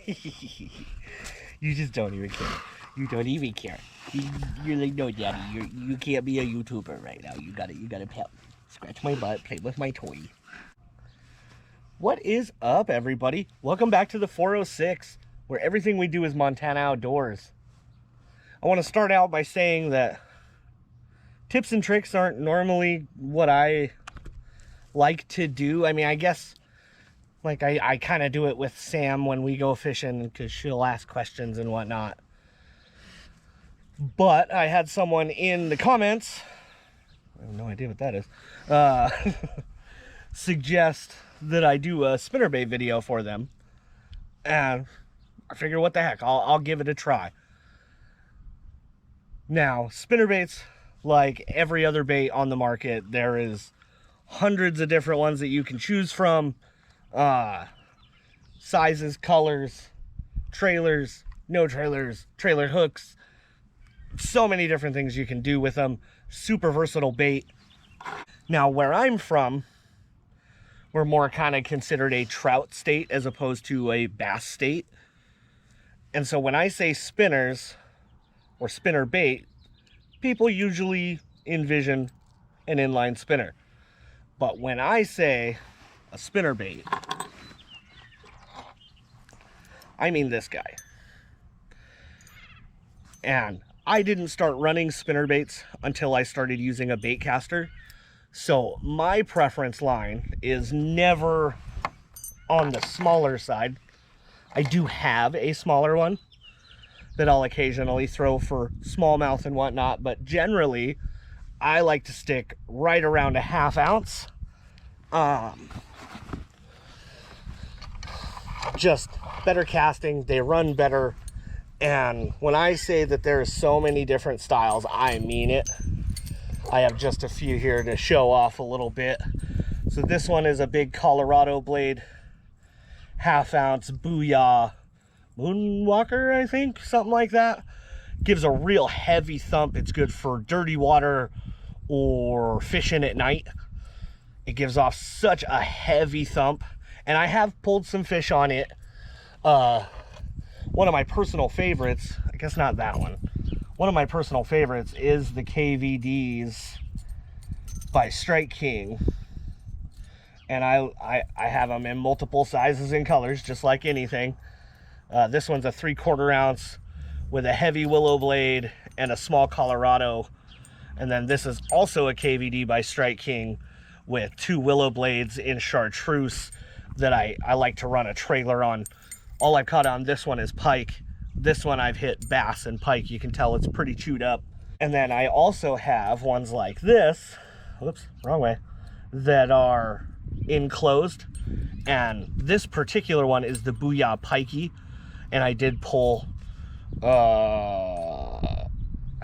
You just don't even care. You don't even care. You're like, no, Daddy, you can't be a YouTuber right now. You gotta pet, scratch my butt, play with my toy. What is up, everybody? Welcome back to the 406, where everything we do is Montana outdoors. I want to start out by saying that tips and tricks aren't normally what I like to do. I mean, I guess like I kind of do it with Sam when we go fishing because she'll ask questions and whatnot. But I had someone in the comments, I have no idea what that is, suggest that I do a spinnerbait video for them. And I figured, what the heck, I'll give it a try. Now, spinnerbaits, like every other bait on the market, there is hundreds of different ones that you can choose from. Sizes, colors, trailers, no trailers, trailer hooks. So many different things you can do with them. Super versatile bait. Now, where I'm from, we're more kind of considered a trout state as opposed to a bass state. And so when I say spinners or spinner bait, people usually envision an inline spinner. But when I say a spinner bait, I mean this guy. And I didn't start running spinner baits until I started using a bait caster. So my preference line is never on the smaller side. I do have a smaller one that I'll occasionally throw for smallmouth and whatnot, but generally I like to stick right around a ½ ounce. Just better casting, they run better. And when I say that there are so many different styles, I mean it. I have just a few here to show off a little bit. So this one is a big Colorado blade, ½ ounce Booyah Moonwalker, I think, something like that. Gives a real heavy thump. It's good for dirty water or fishing at night. It gives off such a heavy thump, and I have pulled some fish on it. One of my personal favorites, I guess not that one. One of my personal favorites is the KVDs by Strike King. And I have them in multiple sizes and colors, just like anything. This one's a 3/4 ounce with a heavy willow blade and a small Colorado. And then this is also a KVD by Strike King with 2 willow blades in chartreuse that I like to run a trailer on. All I've caught on this one is pike. This one I've hit bass and pike. You can tell it's pretty chewed up. And then I also have ones like this, whoops, wrong way, that are enclosed. And this particular one is the Booyah Pikey. And I did pull, I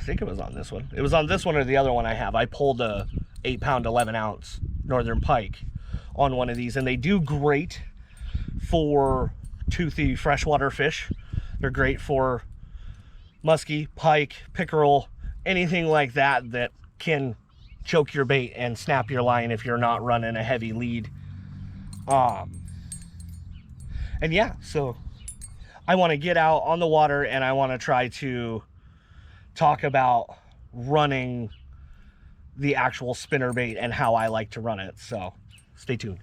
think it was on this one. It was on this one or the other one I have. I pulled a 8-pound, 11-ounce northern pike on one of these. And they do great for toothy freshwater fish. They're great for muskie, pike, pickerel, anything like that that can choke your bait and snap your line if you're not running a heavy lead. And yeah, so I want to get out on the water and I want to try to talk about running the actual spinnerbait and how I like to run it. So stay tuned.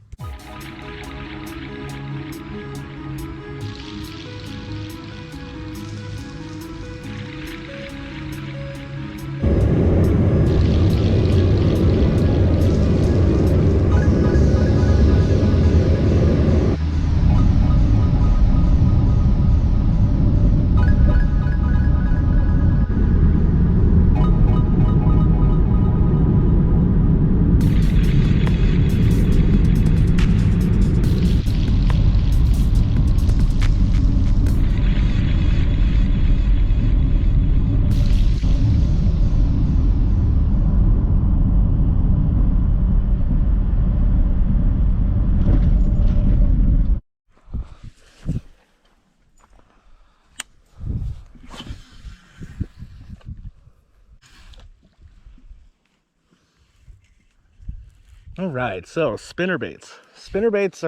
All right, so spinnerbaits. Spinnerbaits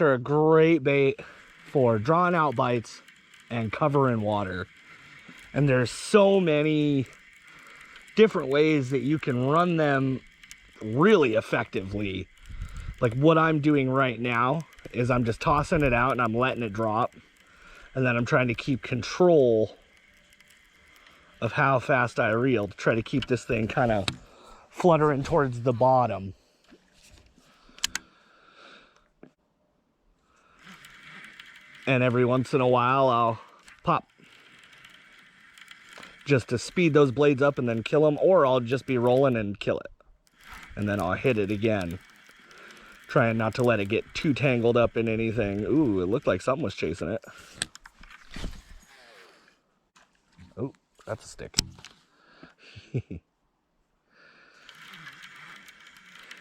are a great bait for drawing out bites and covering water. And there's so many different ways that you can run them really effectively. Like what I'm doing right now is I'm just tossing it out and I'm letting it drop. And then I'm trying to keep control of how fast I reel to try to keep this thing kind of fluttering towards the bottom. And every once in a while I'll pop just to speed those blades up and then kill them, or I'll just be rolling and kill it. And then I'll hit it again, trying not to let it get too tangled up in anything. Ooh, it looked like something was chasing it. Oh, that's a stick.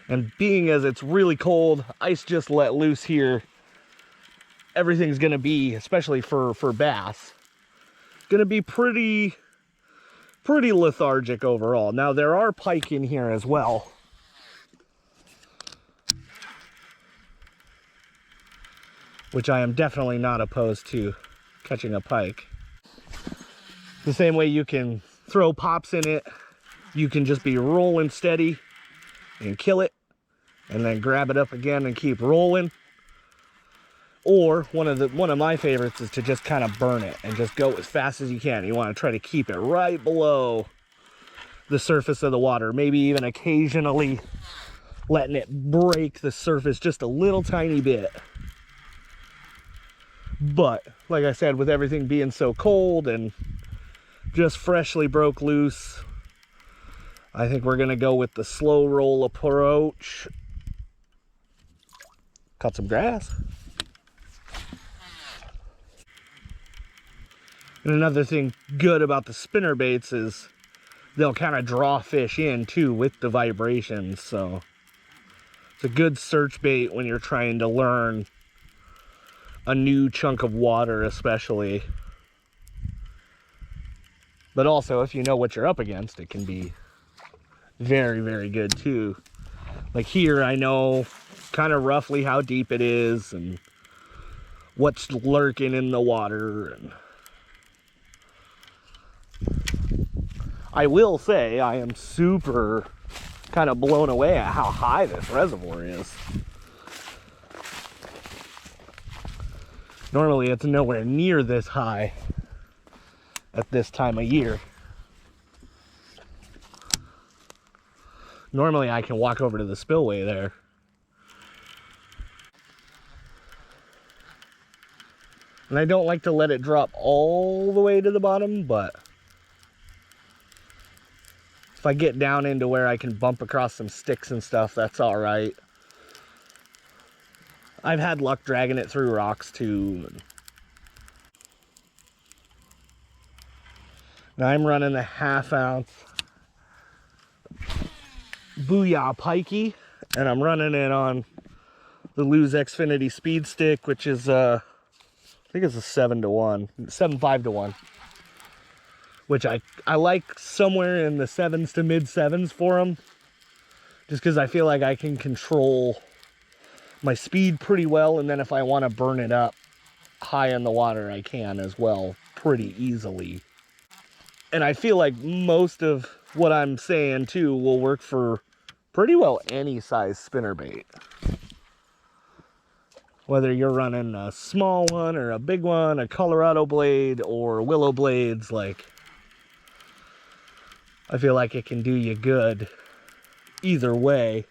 And being as it's really cold, ice just let loose here, everything's gonna be, especially for bass, gonna be pretty lethargic overall. Now there are pike in here as well. Which I am definitely not opposed to catching a pike. The same way you can throw pops in it, you can just be rolling steady and kill it, and then grab it up again and keep rolling. Or one of my favorites is to just kind of burn it and just go as fast as you can. You want to try to keep it right below the surface of the water, maybe even occasionally letting it break the surface just a little tiny bit. But like I said, with everything being so cold and just freshly broke loose, I think we're gonna go with the slow roll approach. Cut some grass. And another thing good about the spinnerbaits is they'll kind of draw fish in too with the vibrations. So it's a good search bait when you're trying to learn a new chunk of water, especially. But also, if you know what you're up against, it can be very, very good too. Like here, I know kind of roughly how deep it is and what's lurking in the water. And I will say I am super kind of blown away at how high this reservoir is. Normally it's nowhere near this high at this time of year. Normally I can walk over to the spillway there. And I don't like to let it drop all the way to the bottom, but if I get down into where I can bump across some sticks and stuff, that's all right. I've had luck dragging it through rocks too. Now I'm running the 1/2 ounce Booyah Pikey, and I'm running it on the Lose Xfinity Speed Stick, which is I think it's a 7-to-1, 7.5-to-1. Which I like somewhere in the 7s to mid 7s for them, just because I feel like I can control my speed pretty well, and then if I want to burn it up high in the water, I can as well pretty easily. And I feel like most of what I'm saying too will work for pretty well any size spinnerbait. Whether you're running a small one or a big one, a Colorado blade or willow blades, like, I feel like it can do you good either way.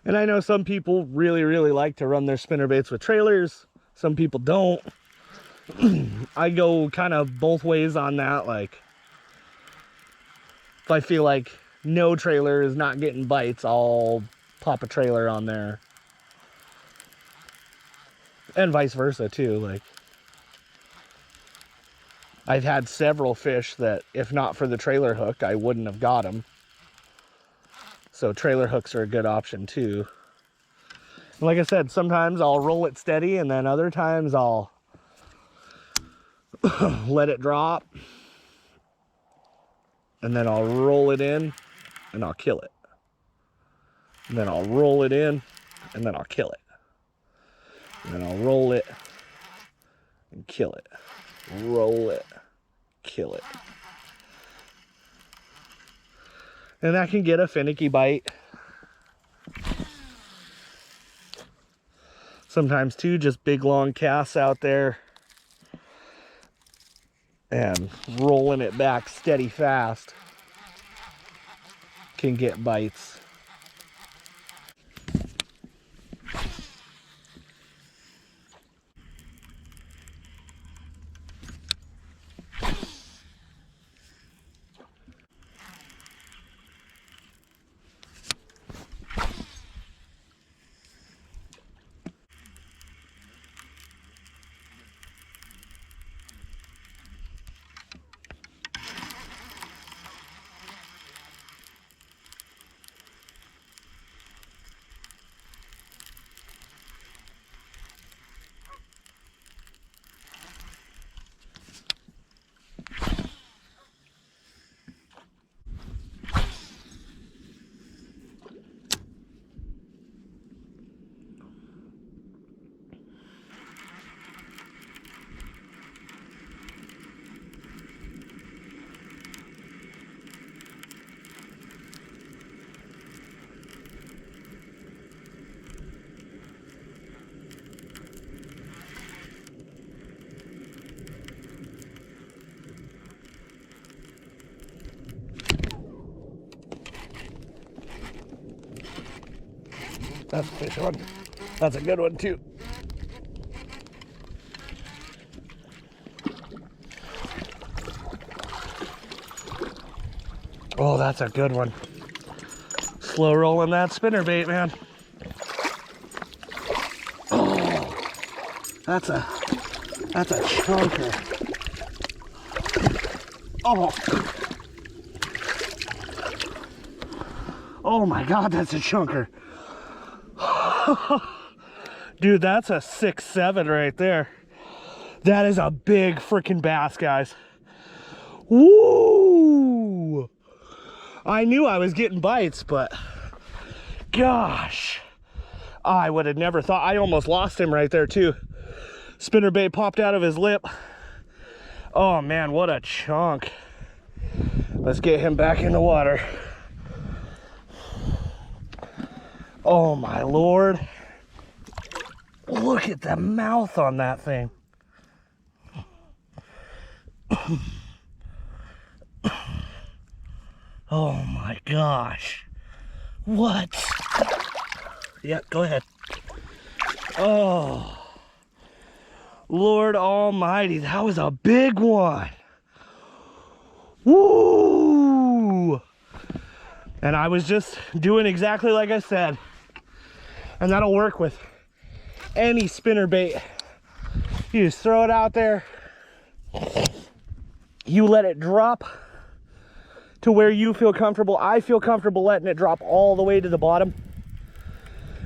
And I know some people really, really like to run their spinnerbaits with trailers. Some people don't. I go kind of both ways on that. Like, if I feel like no trailer is not getting bites, I'll pop a trailer on there. And vice versa too. Like, I've had several fish that, if not for the trailer hook, I wouldn't have got them. So trailer hooks are a good option too. And like I said, sometimes I'll roll it steady, and then other times I'll let it drop, and then I'll roll it in, and I'll kill it. And then I'll roll it in, and then I'll kill it. And then I'll roll it and kill it. Roll it, kill it. And that can get a finicky bite. Sometimes too, just big long casts out there and rolling it back steady fast can get bites. That's a fish one. That's a good one too. Oh, that's a good one. Slow rolling that spinnerbait, man. Oh, that's a chunker. Oh. Oh my God, that's a chunker. Dude, that's a 6-7 right there. That is a big freaking bass, guys. Woo! I knew I was getting bites, but gosh, I would have never thought. I almost lost him right there too. Spinnerbait popped out of his lip. Oh man, what a chunk. Let's get him back in the water. Oh my Lord. Look at the mouth on that thing. Oh my gosh. What? Yeah, go ahead. Oh. Lord Almighty, that was a big one. Woo! And I was just doing exactly like I said. And that'll work with any spinnerbait. You just throw it out there. You let it drop to where you feel comfortable. I feel comfortable letting it drop all the way to the bottom.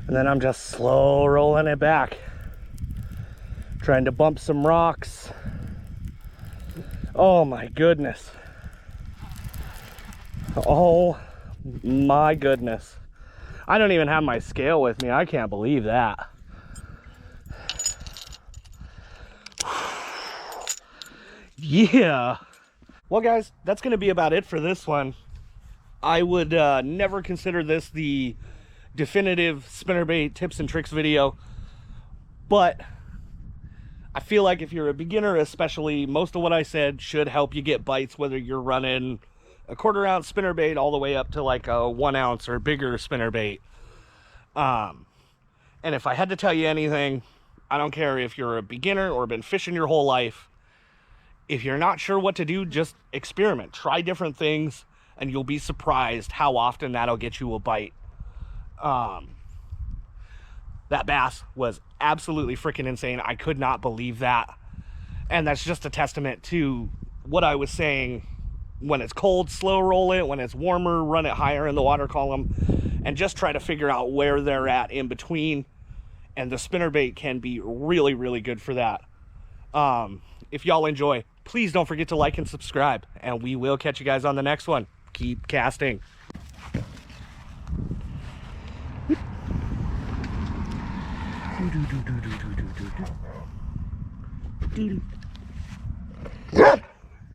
And then I'm just slow rolling it back. Trying to bump some rocks. Oh my goodness. Oh my goodness. I don't even have my scale with me. I can't believe that. Yeah. Well, guys, that's going to be about it for this one. I would never consider this the definitive spinnerbait tips and tricks video, but I feel like if you're a beginner especially, most of what I said should help you get bites, whether you're running a 1/4 ounce spinnerbait all the way up to like a 1 ounce or bigger spinnerbait. And if I had to tell you anything, I don't care if you're a beginner or been fishing your whole life. If you're not sure what to do, just experiment. Try different things, and you'll be surprised how often that'll get you a bite. That bass was absolutely freaking insane. I could not believe that. And that's just a testament to what I was saying. When it's cold, slow roll it. When it's warmer, run it higher in the water column. And just try to figure out where they're at in between. And the spinnerbait can be really, really good for that. If y'all enjoy, please don't forget to like and subscribe. And we will catch you guys on the next one. Keep casting. do.